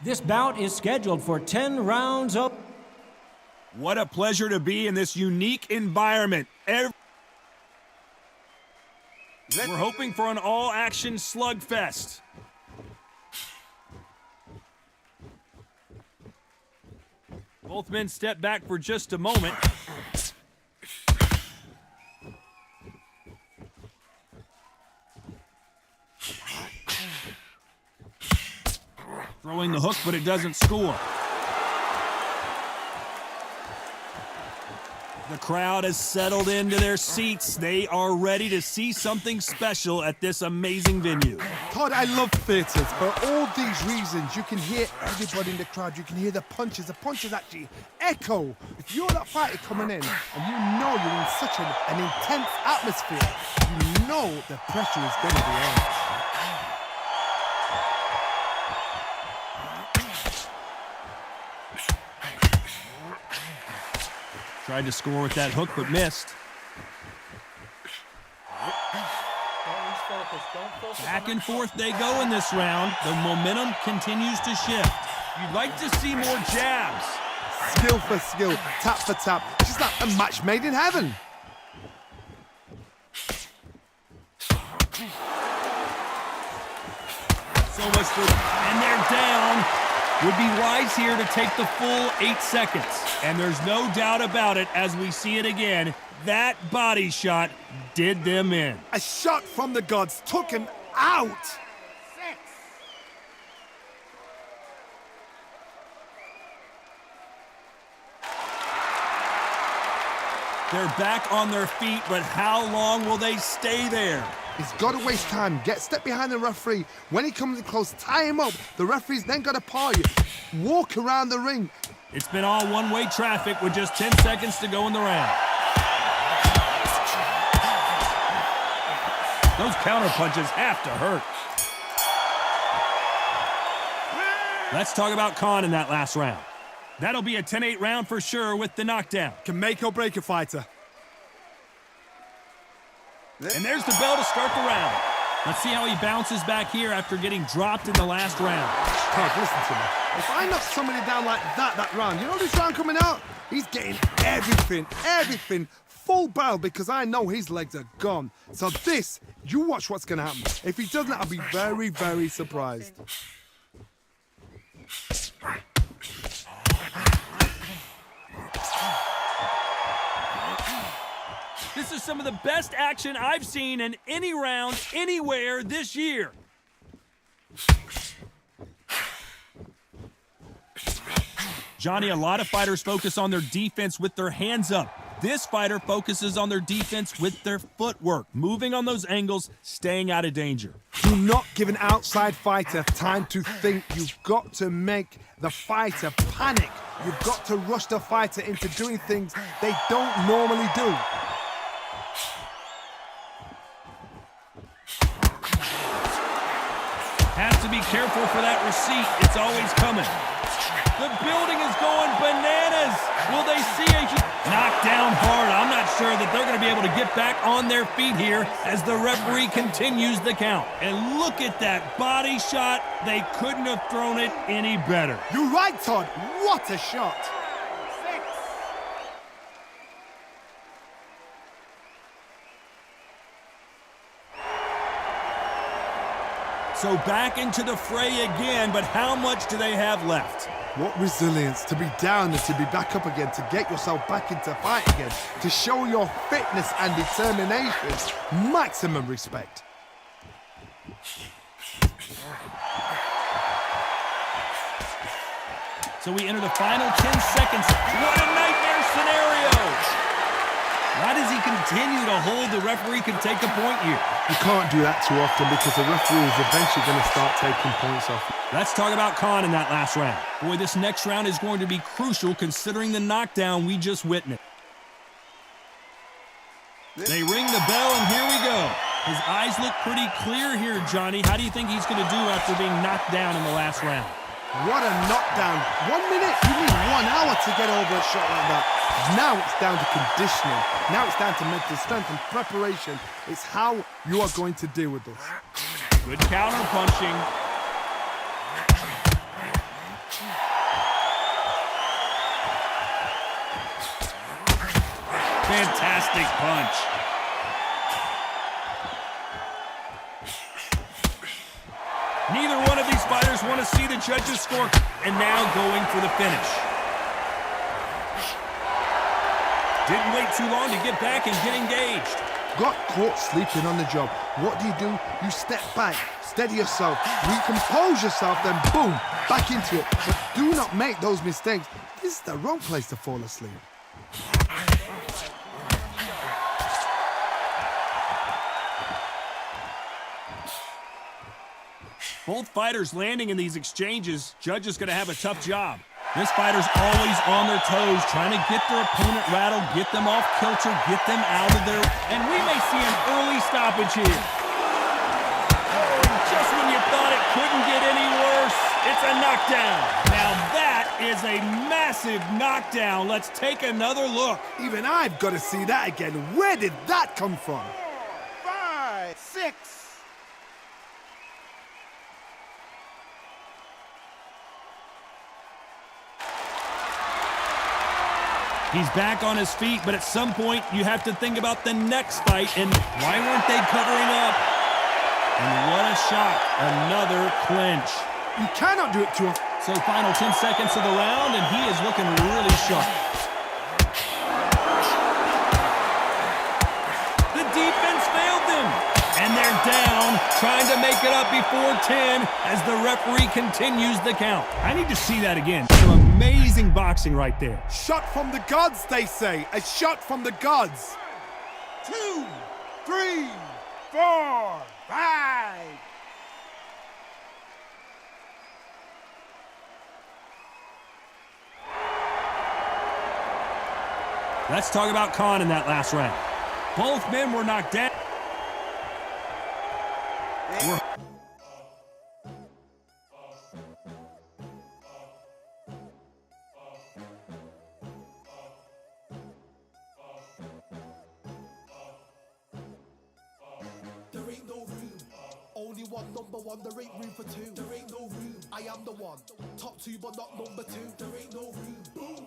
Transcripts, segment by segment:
This bout is scheduled for 10 rounds of... What a pleasure to be in this unique environment. We're hoping for an all-action slugfest. Both men step back for just a moment. Throwing the hook, but it doesn't score. The crowd has settled into their seats. They are ready to see something special at this amazing venue. Todd, I love theatres. For all these reasons, you can hear everybody in the crowd. You can hear the punches. The punches actually echo. If you're that fighter coming in and you know you're in such an intense atmosphere, you know the pressure is going to be on. Tried to score with that hook, but missed. Back and forth they go in this round. The momentum continues to shift. You'd like to see more jabs. Skill for skill, tap for tap. It's just like a match made in heaven. So much for... And they're down. Would be wise here to take the full 8 seconds. And there's no doubt about it as we see it again. That body shot did them in. A shot from the gods took him out. They're back on their feet, but how long will they stay there? He's got to waste time. Step behind the referee. When he comes in close, tie him up. The referee's then got to paw you. Walk around the ring. It's been all one-way traffic with just 10 seconds to go in the round. Those counter punches have to hurt. Let's talk about Khan in that last round. That'll be a 10-8 round for sure with the knockdown. Can make or break a fighter. And there's the bell to start the round. Let's see how he bounces back here after getting dropped in the last round. Todd, listen to me. If I knock somebody down like that round, you know this round coming out? He's getting everything, full barrel because I know his legs are gone. So this, you watch what's going to happen. If he doesn't, I'll be very, very surprised. This is some of the best action I've seen in any round, anywhere this year. Johnny, a lot of fighters focus on their defense with their hands up. This fighter focuses on their defense with their footwork, moving on those angles, staying out of danger. Do not give an outside fighter time to think. You've got to make the fighter panic. You've got to rush the fighter into doing things they don't normally do. Has to be careful for that receipt. It's always coming. The building is going bananas. Will they see a knocked down hard? I'm not sure that they're going to be able to get back on their feet here as the referee continues the count. And look at that body shot. They couldn't have thrown it any better. You're right, Todd. What a shot. So back into the fray again, but how much do they have left? What resilience to be down and to be back up again, to get yourself back into fight again, to show your fitness and determination. Maximum respect. So we enter the final 10 seconds. What a nightmare scenario! Why does he continue to hold? The referee can take a point here. You can't do that too often because the referee is eventually going to start taking points off. Let's talk about Khan in that last round. Boy, this next round is going to be crucial considering the knockdown we just witnessed. They ring the bell, and here we go. His eyes look pretty clear here, Johnny. How do you think he's going to do after being knocked down in the last round? What a knockdown. 1 minute? You need 1 hour to get over a shot like that. Now it's down to conditioning. Now it's down to mental strength and preparation. It's how you are going to deal with this. Good counter punching. Fantastic punch. Neither one of these fighters want to see the judges score. And now going for the finish. Didn't wait too long to get back and get engaged. Got caught sleeping on the job. What do? You step back, steady yourself, recompose yourself, then boom, back into it. But do not make those mistakes. This is the wrong place to fall asleep. Both fighters landing in these exchanges. Judge is going to have a tough job. This fighter's always on their toes, trying to get their opponent rattled, get them off kilter, get them out of there. And we may see an early stoppage here. Just when you thought it couldn't get any worse, it's a knockdown. Now that is a massive knockdown. Let's take another look. Even I've got to see that again. Where did that come from? 5, 6. He's back on his feet, but at some point you have to think about the next fight and why weren't they covering up? And what a shot. Another clinch. You cannot do it to him. So final 10 seconds of the round, and he is looking really sharp. The defense failed them. And they're down, trying to make it up before 10 as the referee continues the count. I need to see that again. Some amazing boxing right there. Shot from the gods, they say. A shot from the gods. 2, 3, 4, 5. Let's talk about Khan in that last round. Both men were knocked down. There ain't no room. Only one number one, there ain't room for two. There ain't no room. I am the one. Top two, but not number two. There ain't no room. Boom.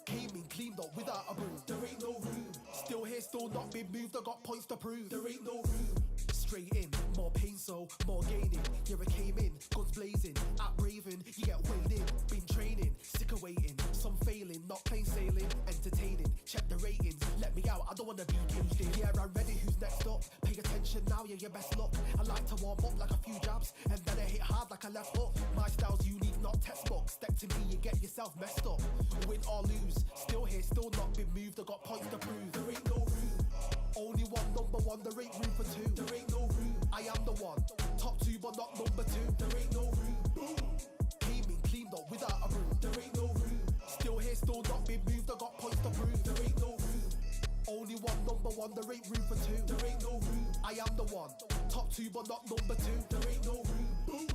Came in, cleaned up without a broom. There ain't no room. Still here, still not been moved. I got points to prove. There ain't no room. Straight in, more pain, so more gaining. Yeah, I came in, guns blazing. At Raven, you get weighed in. Been training, sick of waiting. Some failing, not plain sailing. Entertaining, check the ratings. Let me out, I don't wanna be caged in. Yeah, I'm ready, who's next up? Pay attention now, yeah, your best luck. I like to warm up like a few jabs, and then I hit hard like a left hook. My style's unique, not textbook. Step to me, you get yourself messed up. Win or lose, still here, still not been moved. I got points to prove. There ain't no room. Only one number one, there ain't room for two. There ain't no room. I am the one. Top two, but not number two. There ain't no room. Boom. Came in, cleaned up without a broom. There ain't no room. Still here, still not been moved. I got points to prove. There ain't no room. Only one number one, there ain't room for two. There ain't no room. I am the one. Top two, but not number two. There ain't no room. Boom.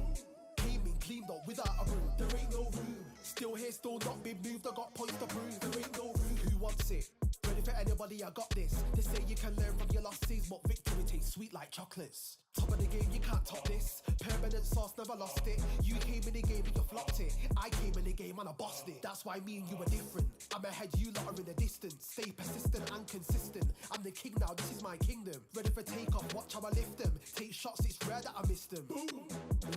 Came in, cleaned up without a broom. There ain't no room. Still here, still not been moved. I got points to prove. There ain't no room. Who wants it? Ready for anybody, I got this. They say you can learn from your losses, but victory tastes sweet like chocolates. Top of the game, you can't top this. Permanent sauce, never lost it. You came in the game and you flopped it. I came in the game and I bossed it. That's why me and you are different. I'm ahead, you lot are in the distance. Stay persistent and consistent. I'm the king now, this is my kingdom. Ready for takeoff, watch how I lift them. Take shots, it's rare that I miss them. Boom.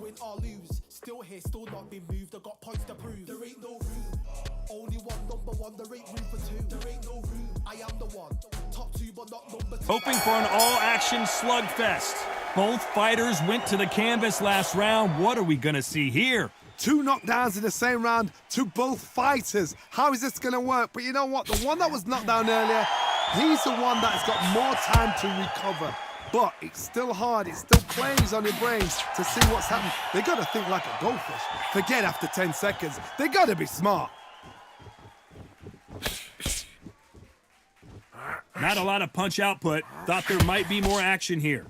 Win or lose, still here, still not been moved. I got points to prove. There ain't no room. Only one number one, there ain't room for two. There ain't no room. I am the one. Top two, but not number two. Hoping for an all-action slugfest. Both fighters went to the canvas last round. What are we going to see here? Two knockdowns in the same round to both fighters. How is this going to work? But you know what? The one that was knocked down earlier, he's the one that's got more time to recover. But it's still hard. It still plays on your brains to see what's happening. They got to think like a goldfish. Forget after 10 seconds. They got to be smart. Not a lot of punch output. Thought there might be more action here.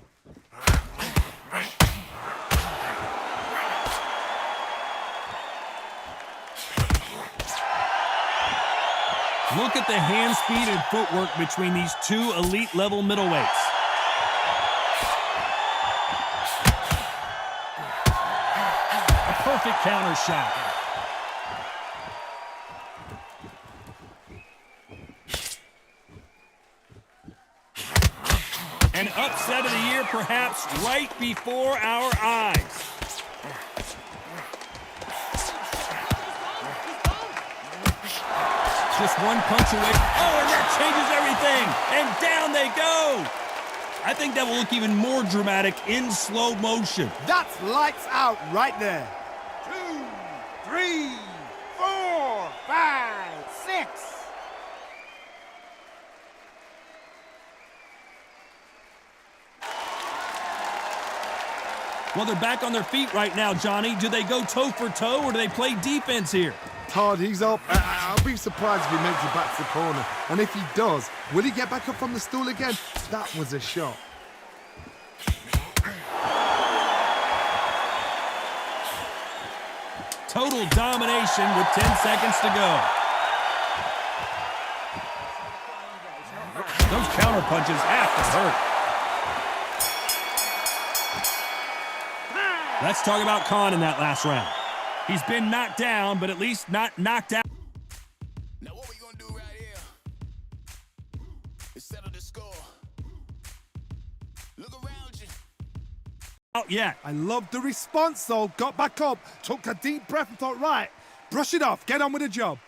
Look at the hand speed and footwork between these two elite level middleweights. A perfect counter shot. perhaps right before our eyes. Just one punch away. Oh, and that changes everything. And down they go. I think that will look even more dramatic in slow motion. That's lights out right there. 2, 3, 4, 5, 6. Well, they're back on their feet right now, Johnny. Do they go toe for toe or do they play defense here? Todd, he's up. I'll be surprised if he makes it back to the corner. And if he does, will he get back up from the stool again? That was a shot. Total domination with 10 seconds to go. Those counter punches have to hurt. Let's talk about Khan in that last round. He's been knocked down, but at least not knocked out. Now what we gonna do right here is settle the score. Look around you. Out yet. I love the response, though. Got back up, took a deep breath and thought, right, brush it off, get on with the job.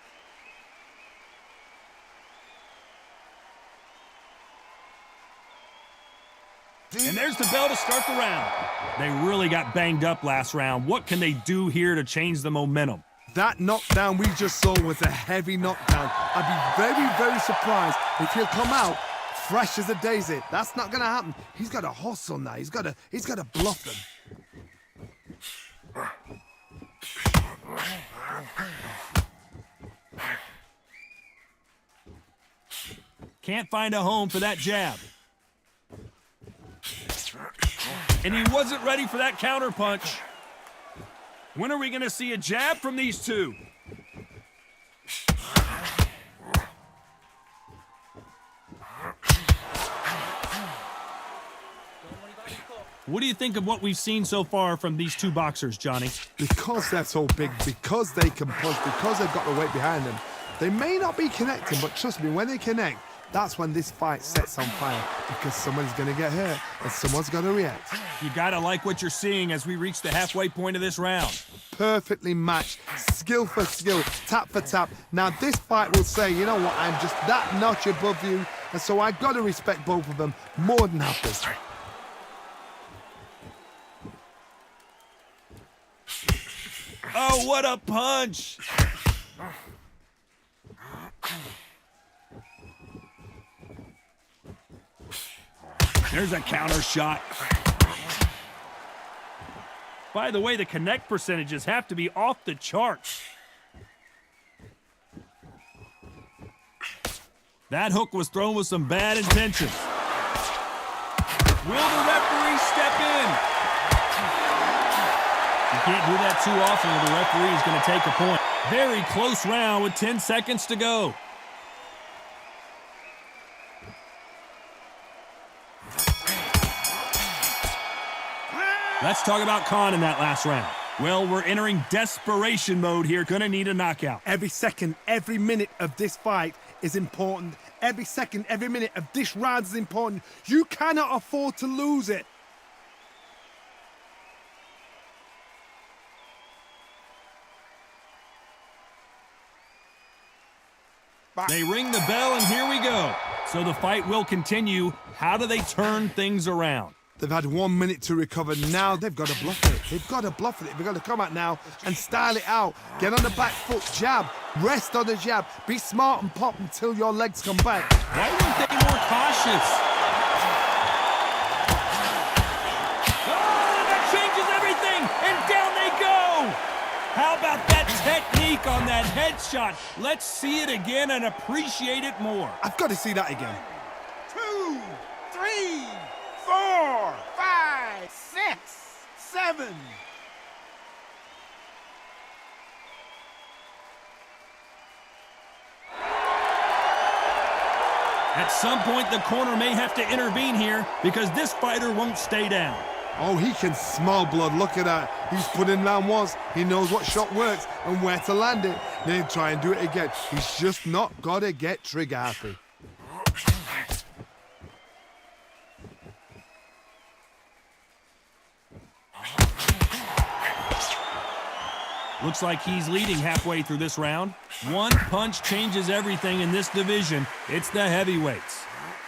And there's the bell to start the round. They really got banged up last round. What can they do here to change the momentum? That knockdown we just saw was a heavy knockdown. I'd be very, very surprised if he'll come out fresh as a daisy. That's not gonna happen. He's got to hustle now. He's got to bluff them. Can't find a home for that jab. And he wasn't ready for that counter punch. When are we going to see a jab from these two? What do you think of what we've seen so far from these two boxers, Johnny? Because they're so big, because they can punch, because they've got the weight behind them, they may not be connecting, but trust me, when they connect, that's when this fight sets on fire, because someone's going to get hurt and someone's going to react. You got to like what you're seeing as we reach the halfway point of this round. Perfectly matched, skill for skill, tap for tap. Now this fight will say, you know what, I'm just that notch above you, and so I've got to respect both of them more than happy. Oh, what a punch! There's a counter shot. By the way, the connect percentages have to be off the charts. That hook was thrown with some bad intentions. Will the referee step in? You can't do that too often or the referee is going to take a point. Very close round with 10 seconds to go. Let's talk about Khan in that last round. Well, we're entering desperation mode here. Gonna need a knockout. Every second, every minute of this fight is important. Every second, every minute of this round is important. You cannot afford to lose it. They ring the bell, and here we go. So the fight will continue. How do they turn things around? They've had 1 minute to recover. Now they've got to bluff it. They've got to bluff it. They've got to come out now and style it out. Get on the back foot, jab. Rest on the jab. Be smart and pop until your legs come back. Why weren't they more cautious? Oh, that changes everything, and down they go. How about that technique on that headshot? Let's see it again and appreciate it more. I've got to see that again. 2, 3, 4, 5, 6, 7. At some point, the corner may have to intervene here because this fighter won't stay down. Oh, he can smell blood. Look at that. He's put in down once. He knows what shot works and where to land it. Then try and do it again. He's just not got to get trigger happy. Looks like he's leading halfway through this round. One punch changes everything in this division. It's the heavyweights.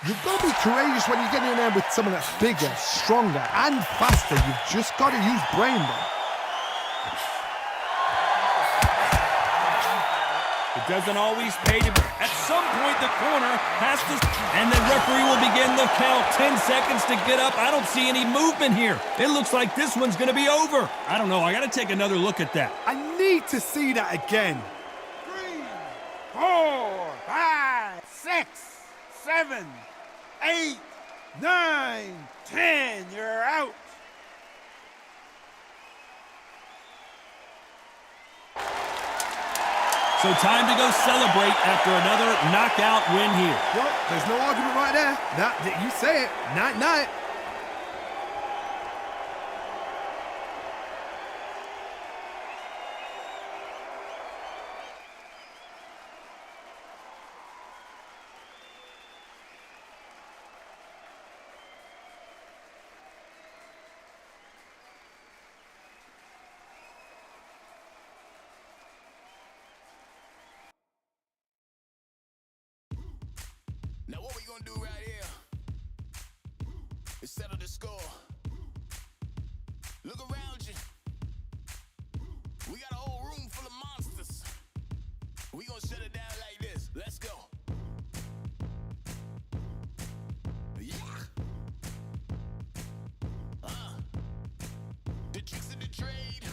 You've got to be courageous when you get in there with someone that's bigger, stronger, and faster. You've just got to use brain then. It doesn't always pay to... At some point, the corner has to... And the referee will begin the count. 10 seconds to get up. I don't see any movement here. It looks like this one's going to be over. I don't know. I got to take another look at that. I need to see that again. 3, 4, 5, 6, 7, 8, 9, 10. You're out. So time to go celebrate after another knockout win here. Well, there's no argument right there. That you say it. Night-night. Now what we gonna do right here is settle the score. Look around you. We got a whole room full of monsters. We gonna shut it down like this. Let's go. Yeah. The tricks of the trade.